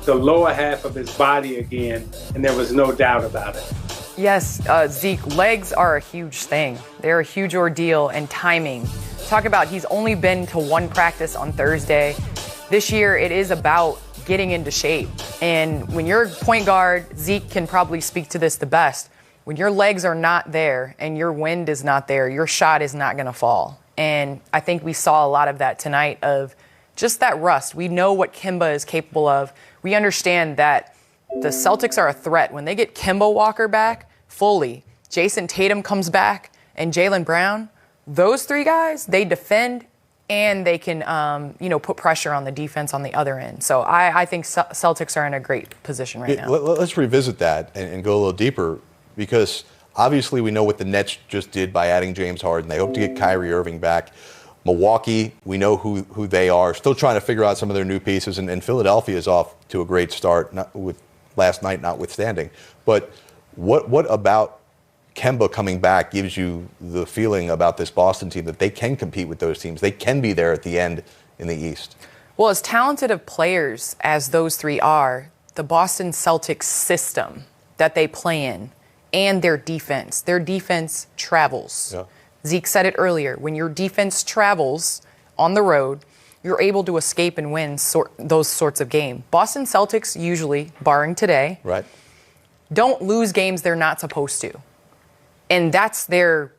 the lower half of his body again, and there was no doubt about it. Yes, Zeke, legs are a huge thing. They're a huge ordeal, and timing. Talk about he's only been to one practice on Thursday. This year, it is about getting into shape. And when you're point guard, Zeke can probably speak to this the best. When your legs are not there and your wind is not there, your shot is not going to fall. And I think we saw a lot of that tonight of just that rust. We know what Kemba is capable of. We understand that the Celtics are a threat. When they get Kemba Walker back fully, Jason Tatum comes back, and Jaylen Brown, those three guys, they defend and they can, put pressure on the defense on the other end. So I think Celtics are in a great position right now. Let's revisit that and go a little deeper, because obviously we know what the Nets just did by adding James Harden. They hope to get Kyrie Irving back. Milwaukee, we know who they are. Still trying to figure out some of their new pieces. And Philadelphia is off to a great start, not with last night notwithstanding. But what about Kemba coming back gives you the feeling about this Boston team that they can compete with those teams? They can be there at the end in the East. Well, as talented of players as those three are, the Boston Celtics system that they play in and their defense travels. Yeah. Zeke said it earlier. When your defense travels on the road, you're able to escape and win those sorts of games. Boston Celtics usually, barring today, right, don't lose games they're not supposed to. And that's their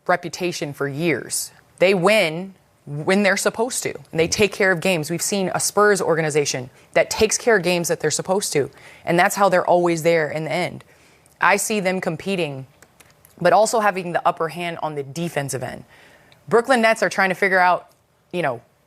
reputation for years. They win when they're supposed to, and they take care of games. We've seen a Spurs organization that takes care of games that they're supposed to, and that's how they're always there in the end. I see them competing, but also having the upper hand on the defensive end. Brooklyn Nets are trying to figure out,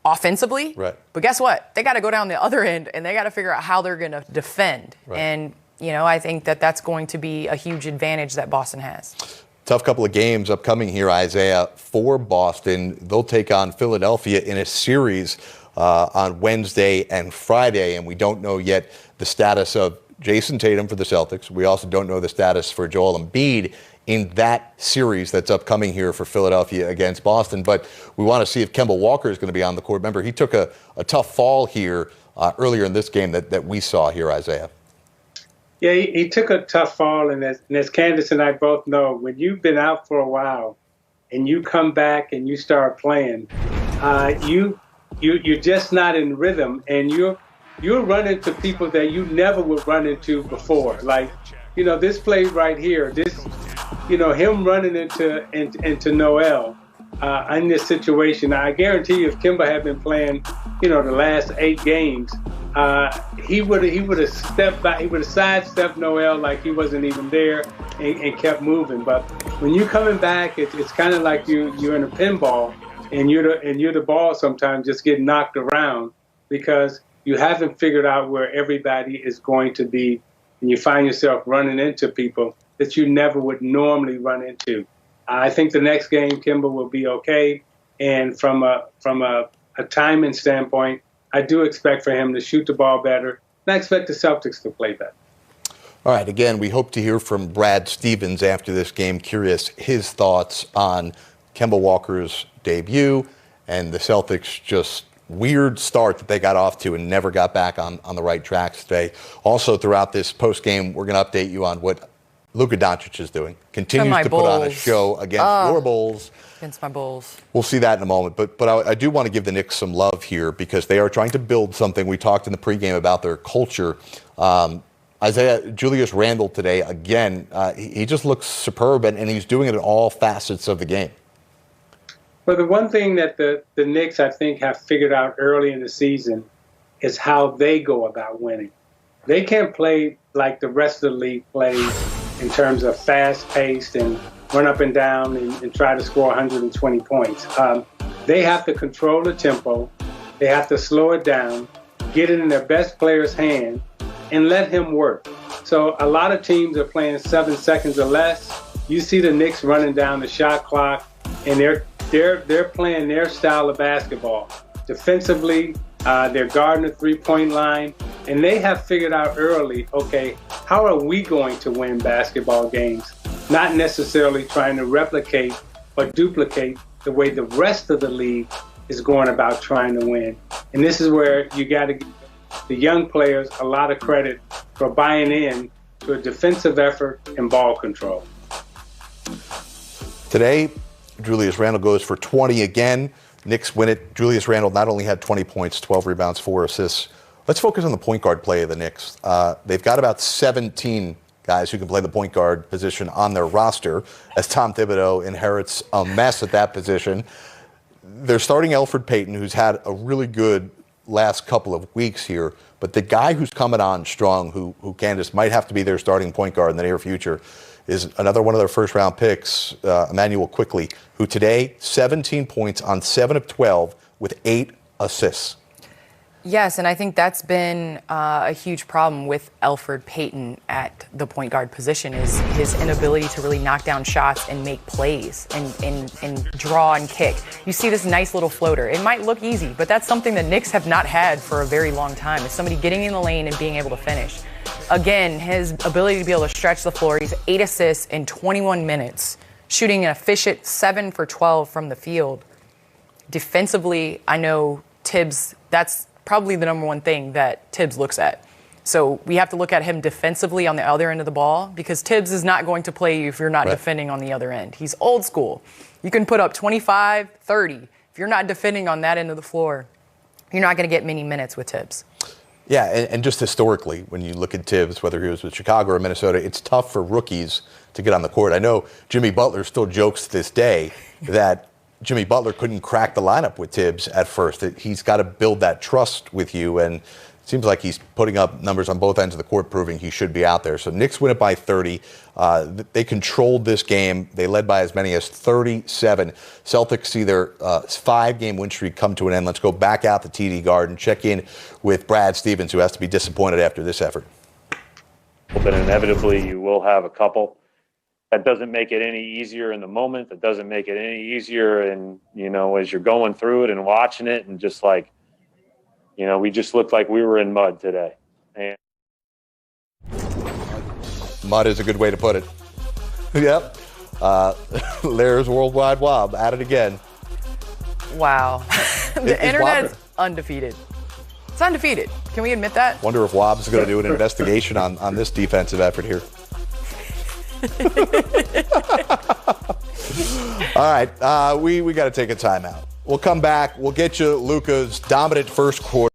offensively, right. But guess what? They got to go down the other end, and they got to figure out how they're going to defend. Right. And, I think that's going to be a huge advantage that Boston has. Tough couple of games upcoming here, Isaiah, for Boston. They'll take on Philadelphia in a series on Wednesday and Friday, and we don't know yet the status of Jason Tatum for the Celtics. We also don't know the status for Joel Embiid in that series that's upcoming here for Philadelphia against Boston. But we want to see if Kemba Walker is going to be on the court. Remember, he took a tough fall here earlier in this game that we saw here, Isaiah. Yeah, he took a tough fall, and as Candace and I both know, when you've been out for a while and you come back and you start playing, you're just not in rhythm, and you're running to people that you never would run into before. Like, this play right here, him running into Noel in this situation. Now, I guarantee you, if Kemba had been playing, the last 8 games, he would have stepped back. He would have sidestepped Noel like he wasn't even there and kept moving. But when you're coming back, it's kind of like you're in a pinball, and you're the ball sometimes just getting knocked around because you haven't figured out where everybody is going to be, and you find yourself running into people that you never would normally run into. I think the next game, Kemba will be okay, and from a timing standpoint, I do expect for him to shoot the ball better, and I expect the Celtics to play better. All right, again, we hope to hear from Brad Stevens after this game. Curious his thoughts on Kemba Walker's debut and the Celtics' just weird start that they got off to and never got back on the right tracks today. Also, throughout this postgame, we're going to update you on what Luka Doncic is doing. Continues to put on a show against your Bulls. Against my Bulls. We'll see that in a moment. But I do want to give the Knicks some love here because they are trying to build something. We talked in the pregame about their culture. Isaiah, Julius Randle today, again, he just looks superb, and he's doing it in all facets of the game. Well, the one thing that the Knicks, I think, have figured out early in the season is how they go about winning. They can't play like the rest of the league plays in terms of fast-paced and run up and down and try to score 120 points. They have to control the tempo. They have to slow it down, get it in their best player's hand, and let him work. So a lot of teams are playing 7 seconds or less. You see the Knicks running down the shot clock, and they're playing their style of basketball. Defensively, they're guarding the three-point line, and they have figured out early, okay, how are we going to win basketball games? Not necessarily trying to replicate or duplicate the way the rest of the league is going about trying to win. And this is where you got to the young players a lot of credit for buying in to a defensive effort and ball control. Today, Julius Randle goes for 20 again. Knicks win it. Julius Randle not only had 20 points, 12 rebounds, 4 assists. Let's focus on the point guard play of the Knicks. They've got about 17 guys who can play the point guard position on their roster, as Tom Thibodeau inherits a mess at that position. They're starting Elfrid Payton, who's had a really good last couple of weeks here, but the guy who's coming on strong, who Candace might have to be their starting point guard in the near future, is another one of their first-round picks, Emmanuel Quickley, who today, 17 points on 7 of 12 with 8 assists. Yes, and I think that's been a huge problem with Elfrid Payton at the point guard position, is his inability to really knock down shots and make plays and draw and kick. You see this nice little floater. It might look easy, but that's something the Knicks have not had for a very long time, is somebody getting in the lane and being able to finish. Again, his ability to be able to stretch the floor, he's 8 assists in 21 minutes, shooting an efficient 7 for 12 from the field. Defensively, I know Tibbs, that's probably the number one thing that Tibbs looks at. So we have to look at him defensively on the other end of the ball, because Tibbs is not going to play you if you're not defending on the other end. He's old school. You can put up 25, 30. If you're not defending on that end of the floor, you're not going to get many minutes with Tibbs. Yeah, and just historically, when you look at Tibbs, whether he was with Chicago or Minnesota, it's tough for rookies to get on the court. I know Jimmy Butler still jokes to this day that Jimmy Butler couldn't crack the lineup with Tibbs at first. He's got to build that trust with you, and it seems like he's putting up numbers on both ends of the court proving he should be out there. So Knicks win it by 30. They controlled this game. They led by as many as 37. Celtics see their 5-game win streak come to an end. Let's go back out to TD Garden, check in with Brad Stevens, who has to be disappointed after this effort. But inevitably you will have a couple. That doesn't make it any easier in the moment. That doesn't make it any easier as you're going through it and watching it, and just like, we just looked like we were in mud today. And mud is a good way to put it. Yep. There's Worldwide Wob at it again. Wow. The internet's undefeated. It's undefeated. Can we admit that? Wonder if Wob's going to do an investigation on this defensive effort here. All right, we got to take a timeout. We'll come back. We'll get you Luka's dominant first quarter.